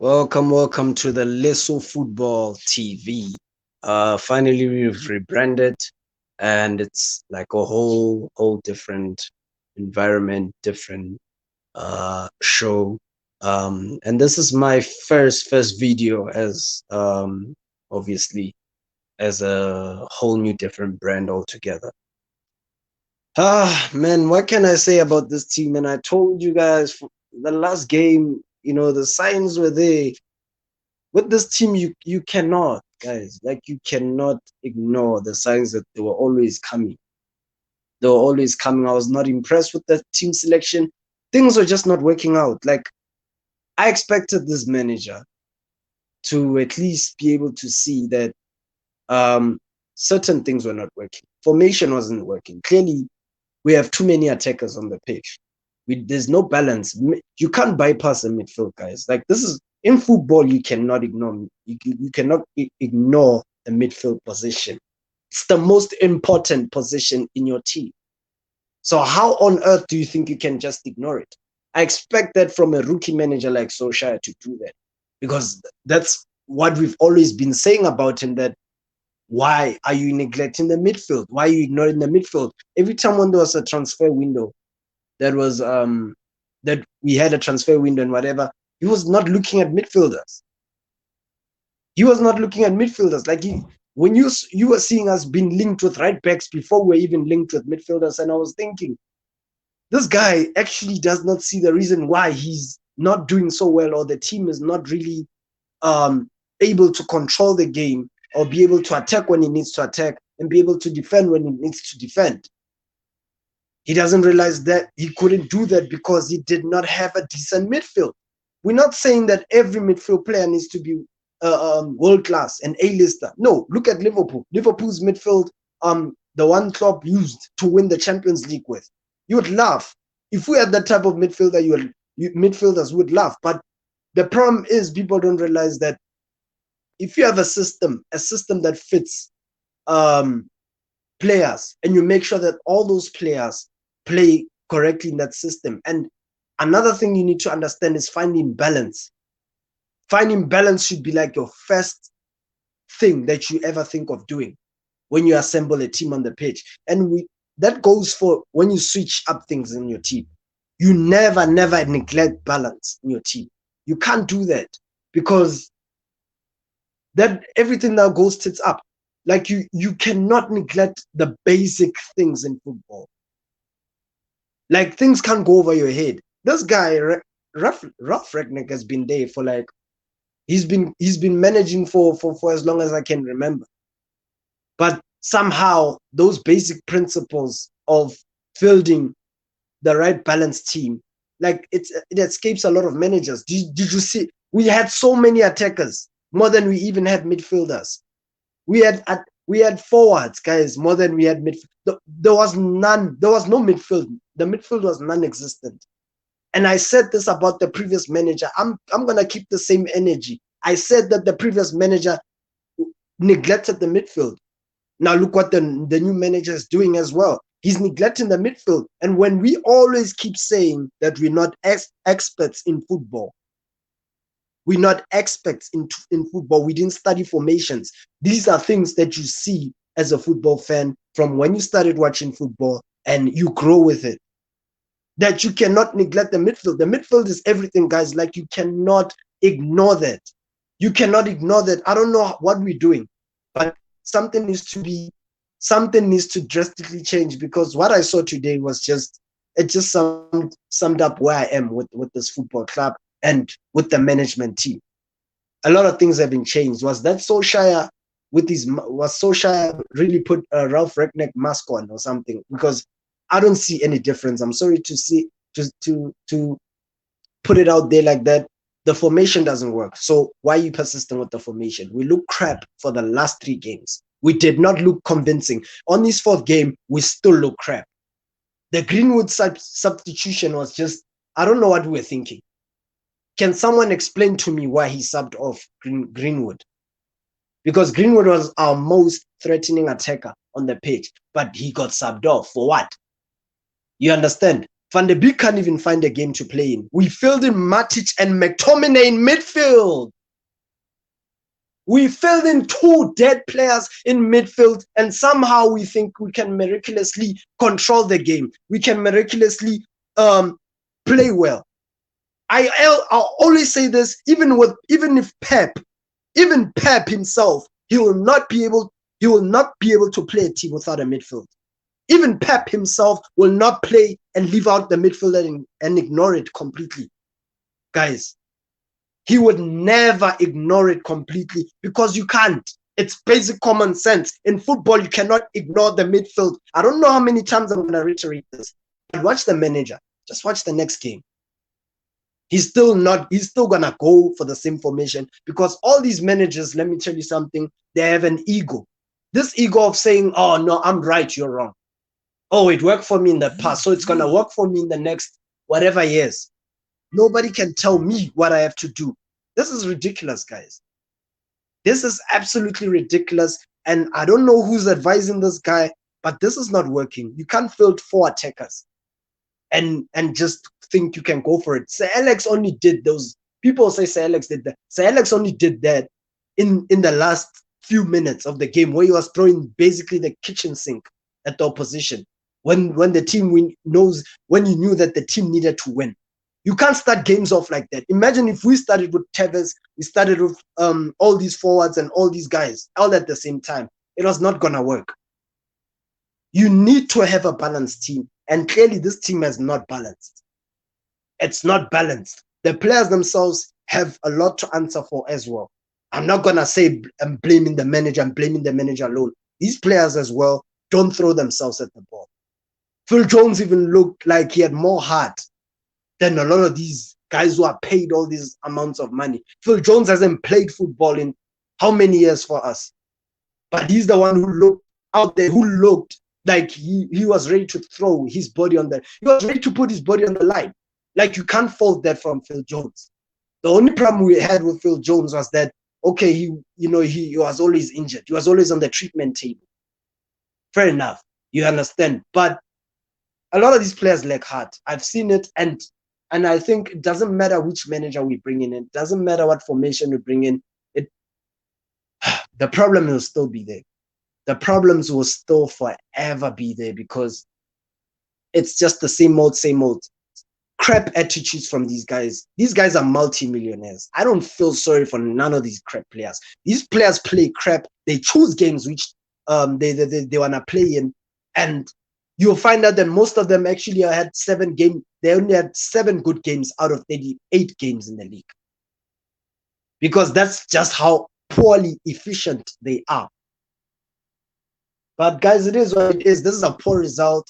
Welcome to the Leso Football TV. Finally, we've rebranded, and it's like a whole different environment, different show. And this is my first video as obviously as a whole new different brand altogether. Man, what can I say about this team? And I told you guys the last game, the signs were there. With this team, you cannot, guys, like you cannot ignore the signs that they were always coming. They were always coming. I was not impressed with the team selection. Things were just not working out. Like I expected this manager to at least be able to see that certain things were not working. Formation wasn't working. Clearly, we have too many attackers on the pitch. There's no balance. You can't bypass the midfield, guys. Like this is in football, you cannot ignore. You cannot ignore the midfield position. It's the most important position in your team. So how on earth do you think you can just ignore it? I expect that from a rookie manager like Solskjaer to do that, because that's what we've always been saying about him. That why are you neglecting the midfield? Why are you ignoring the midfield? Every time when there was a transfer window, that was that we had a transfer window and whatever, he was not looking at midfielders. He was not looking at midfielders. Like when you were seeing us being linked with right backs before we were even linked with midfielders, and I was thinking, this guy actually does not see the reason why he's not doing so well, or the team is not really able to control the game, or be able to attack when he needs to attack, and be able to defend when he needs to defend. He doesn't realize that he couldn't do that because he did not have a decent midfield. We're not saying that every midfield player needs to be world class and A-lister. No, look at Liverpool. Liverpool's midfield, the one Klopp used to win the Champions League with. You would laugh if we had that type of midfielder. Midfielders would laugh. But the problem is people don't realize that if you have a system that fits players, and you make sure that all those players play correctly in that system. And another thing you need to understand is finding balance. Finding balance should be like your first thing that you ever think of doing when you assemble a team on the pitch. And that goes for when you switch up things in your team. You never neglect balance in your team. You can't do that, because that everything that goes tits up. Like you cannot neglect the basic things in football. Like things can't go over your head. This guy, Ralf Ragnick, has been there for like, he's been managing for as long as I can remember. But somehow those basic principles of building the right balanced team, like it escapes a lot of managers. Did you see? We had so many attackers, more than we even had midfielders. We had forwards, guys, more than we had midfield. There was none. There was no midfield. The midfield was non-existent. And I said this about the previous manager. I'm gonna keep the same energy. I said that the previous manager neglected the midfield. Now look what the new manager is doing as well. He's neglecting the midfield. And when we always keep saying that we're not experts in football, we're not experts in football. We didn't study formations. These are things that you see as a football fan from when you started watching football, and you grow with it. That you cannot neglect the midfield. The midfield is everything, guys. Like you cannot ignore that. You cannot ignore that. I don't know what we're doing, but something needs to drastically change, because what I saw today was it just summed up where I am with this football club and with the management team. A lot of things have been changed. Was Solskjaer really put a Ralf Ragnick mask on or something? Because I don't see any difference. I'm sorry to see to put it out there like that. The formation doesn't work. So why are you persisting with the formation? We look crap for the last 3 games. We did not look convincing. On this 4th game, we still look crap. The Greenwood substitution was just, I don't know what we were thinking. Can someone explain to me why he subbed off Greenwood? Because Greenwood was our most threatening attacker on the pitch, but he got subbed off for what? You understand? Van de Beek can't even find a game to play in. We filled in Matic and McTominay in midfield. We filled in 2 dead players in midfield, and somehow we think we can miraculously control the game. We can miraculously play well. I'll always say this, even if Pep himself, he will not be able to play a team without a midfield. Even Pep himself will not play and leave out the midfield and ignore it completely. Guys, he would never ignore it completely, because you can't. It's basic common sense. In football, you cannot ignore the midfield. I don't know how many times I'm going to reiterate this, but watch the manager. Just watch the next game. He's still going to go for the same formation, because all these managers, let me tell you something, they have an ego. This ego of saying, oh, no, I'm right, you're wrong. Oh, it worked for me in the past, so it's going to work for me in the next whatever years. Nobody can tell me what I have to do. This is ridiculous, guys. This is absolutely ridiculous. And I don't know who's advising this guy, but this is not working. You can't field 4 attackers and just think you can go for it. Sir Alex only did those. People say Sir Alex did that. Sir Alex only did that in the last few minutes of the game, where he was throwing basically the kitchen sink at the opposition. When the team when you knew that the team needed to win. You can't start games off like that. Imagine if we started with Tevez, we started with all these forwards and all these guys all at the same time. It was not going to work. You need to have a balanced team. And clearly this team is not balanced. It's not balanced. The players themselves have a lot to answer for as well. I'm not going to say I'm blaming the manager. I'm blaming the manager alone. These players as well don't throw themselves at the ball. Phil Jones even looked like he had more heart than a lot of these guys who are paid all these amounts of money. Phil Jones hasn't played football in how many years for us? But he's the one who looked out there, who looked like he was ready to throw his body on the, he was ready to put his body on the line. Like, you can't fault that from Phil Jones. The only problem we had with Phil Jones was that, okay, he was always injured. He was always on the treatment table. Fair enough. You understand. But a lot of these players lack heart. I've seen it, and I think it doesn't matter which manager we bring in. It doesn't matter what formation we bring in. The problem will still be there. The problems will still forever be there, because it's just the same old crap attitudes from these guys. These guys are multi-millionaires. I don't feel sorry for none of these crap players. These players play crap. They choose games which they want to play in, and you'll find out that most of them actually had 7 games. They only had 7 good games out of 38 games in the league, because that's just how poorly efficient they are. But guys, it is what it is. This is a poor result.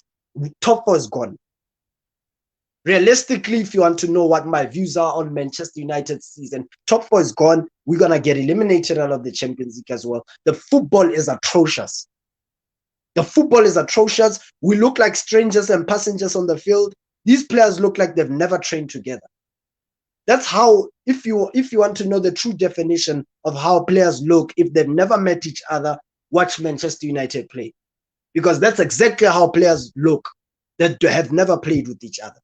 Top 4 is gone. Realistically, if you want to know what my views are on Manchester United's season, top 4 is gone. We're going to get eliminated out of the Champions League as well. The football is atrocious. The football is atrocious. We look like strangers and passengers on the field. These players look like they've never trained together. That's how, if you want to know the true definition of how players look, if they've never met each other, watch Manchester United play. Because that's exactly how players look that have never played with each other.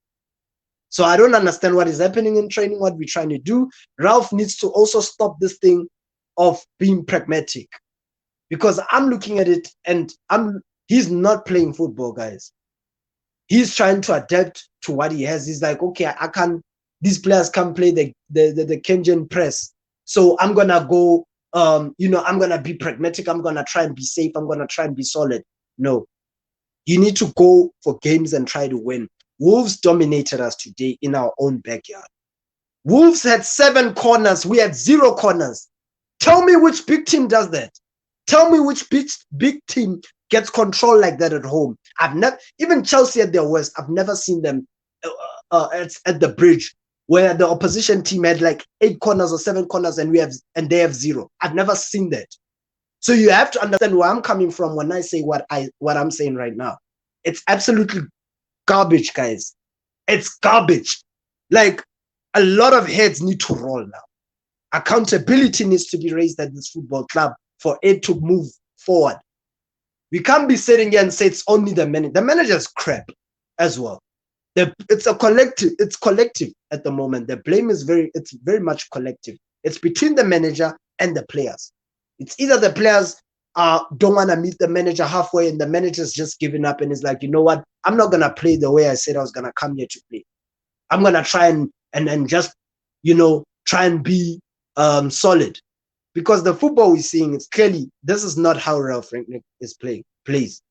So I don't understand what is happening in training, what we're trying to do. Ralf needs to also stop this thing of being pragmatic. Because I'm looking at it and he's not playing football, guys. He's trying to adapt to what he has. He's like, okay, these players can't play the Kenyan press. So I'm going to go, I'm going to be pragmatic. I'm going to try and be safe. I'm going to try and be solid. No. You need to go for games and try to win. Wolves dominated us today in our own backyard. Wolves had 7 corners. We had 0 corners. Tell me which big team does that. Tell me which big team gets control like that at home. Even Chelsea at their worst, I've never seen them at the bridge where the opposition team had like 8 corners or 7 corners and they have 0. I've never seen that. So you have to understand where I'm coming from when I say what I'm saying right now. It's absolutely garbage, guys. It's garbage. Like, a lot of heads need to roll now. Accountability needs to be raised at this football club for it to move forward. We can't be sitting here and say it's only the manager. The manager is crap as well. It's a collective. It's collective at the moment. The blame is it's very much collective. It's between the manager and the players. It's either the players don't want to meet the manager halfway, and the manager's just giving up and is like, you know what, I'm not gonna play the way I said I was gonna come here to play. I'm gonna try and just, try and be solid. Because the football we're seeing, it's clearly this is not how Ralf Rangnick plays.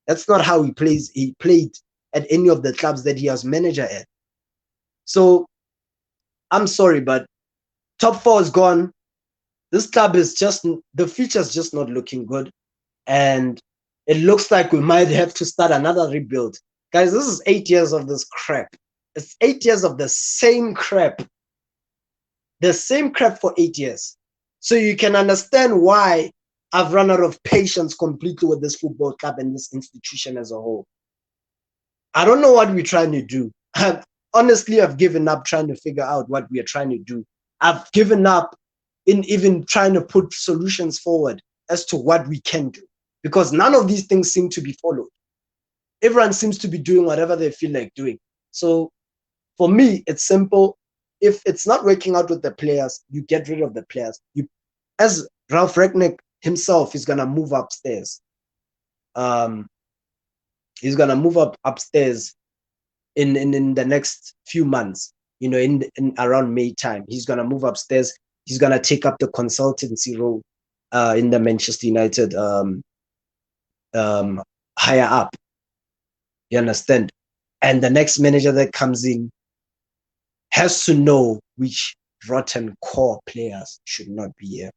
That's not how he plays. He played at any of the clubs that he was manager at. So I'm sorry, but top four is gone. This club is just, the future's just not looking good. And it looks like we might have to start another rebuild. Guys, this is 8 years of this crap. It's 8 years of the same crap. The same crap for 8 years. So you can understand why I've run out of patience completely with this football club and this institution as a whole. I don't know what we're trying to do. Honestly, I've given up trying to figure out what we are trying to do. I've given up in even trying to put solutions forward as to what we can do, because none of these things seem to be followed. Everyone seems to be doing whatever they feel like doing. So for me, it's simple. If it's not working out with the players, you get rid of the players. As Ralf Rangnick himself is gonna move upstairs. He's gonna move upstairs in the next few months. In around May time, he's gonna move upstairs. He's gonna take up the consultancy role in the Manchester United higher up. You understand? And the next manager that comes in has to know which rotten core players should not be here.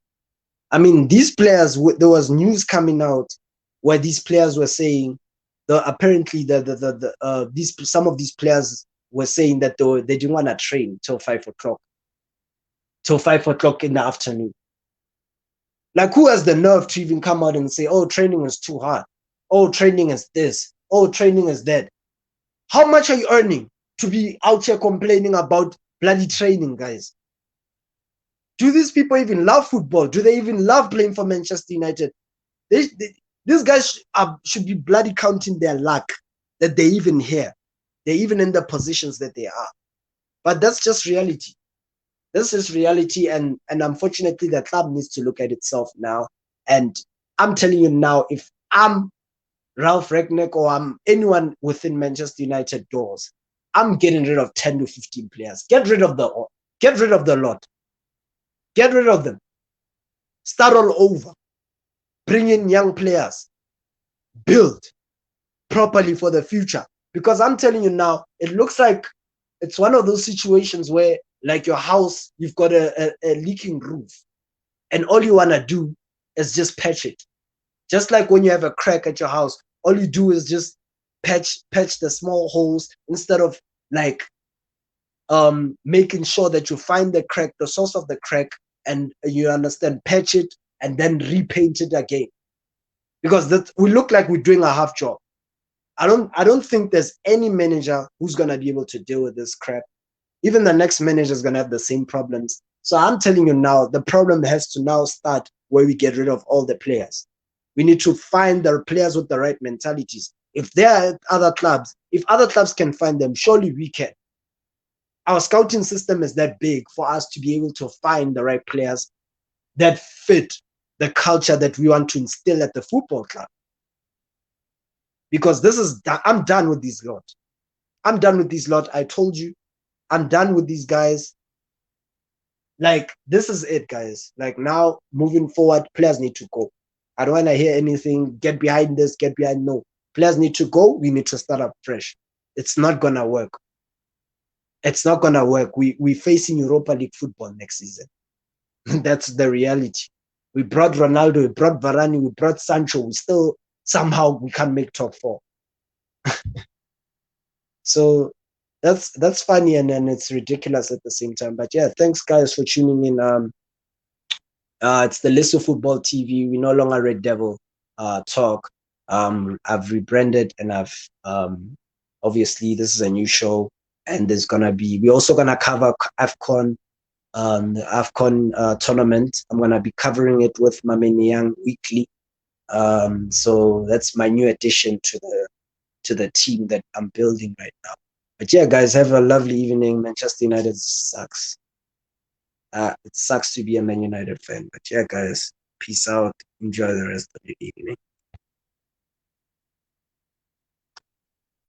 I mean, these players, there was news coming out where these players were saying, apparently some of these players were saying that they didn't want to train till 5 o'clock. Till 5 o'clock in the afternoon. Like, who has the nerve to even come out and say, oh, training is too hard. Oh, training is this. Oh, training is that. How much are you earning to be out here complaining about bloody training, guys? Do these people even love football? Do they even love playing for Manchester United? These guys should be bloody counting their luck that they're even here. They're even in the positions that they are. But that's just reality. This is reality, and unfortunately, the club needs to look at itself now. And I'm telling you now, if I'm Ralf Rangnick or I'm anyone within Manchester United doors, I'm getting rid of 10 to 15 players. Get rid of the lot. Get rid of them. Start all over. Bring in young players. Build properly for the future. Because I'm telling you now, it looks like it's one of those situations where, like your house, you've got a leaking roof, and all you want to do is just patch it. Just like when you have a crack at your house, all you do is just patch the small holes instead of like making sure that you find the crack, the source of the crack, and you understand, patch it and then repaint it again. Because we look like we're doing a half job. I don't think there's any manager who's gonna be able to deal with this crap. Even the next manager is gonna have the same problems. So I'm telling you now, the problem has to now start where we get rid of all the players. We need to find the players with the right mentalities. If there are other clubs, if other clubs can find them, surely we can. Our scouting system is that big for us to be able to find the right players that fit the culture that we want to instill at the football club. Because I'm done with these lot. I'm done with these lot. I told you, I'm done with these guys. Like, this is it, guys. Like, now, moving forward, players need to go. I don't want to hear anything, get behind this, get behind. No. Players need to go. We need to start up fresh. It's not going to work. It's not going to work. We're facing Europa League football next season. That's the reality. We brought Ronaldo, we brought Varane, we brought Sancho. We still, somehow, we can't make top four. So that's funny, and then it's ridiculous at the same time. But yeah, thanks guys for tuning in. It's the Lisso Football TV. We no longer Red Devil Talk. I've rebranded, and I've obviously this is a new show, and we're also gonna cover AFCON, the AFCON tournament. I'm gonna be covering it with Mameni Young weekly. So that's my new addition to the team that I'm building right now. But yeah, guys, have a lovely evening. Manchester United sucks. It sucks to be a Man United fan. But yeah, guys, peace out. Enjoy the rest of your evening.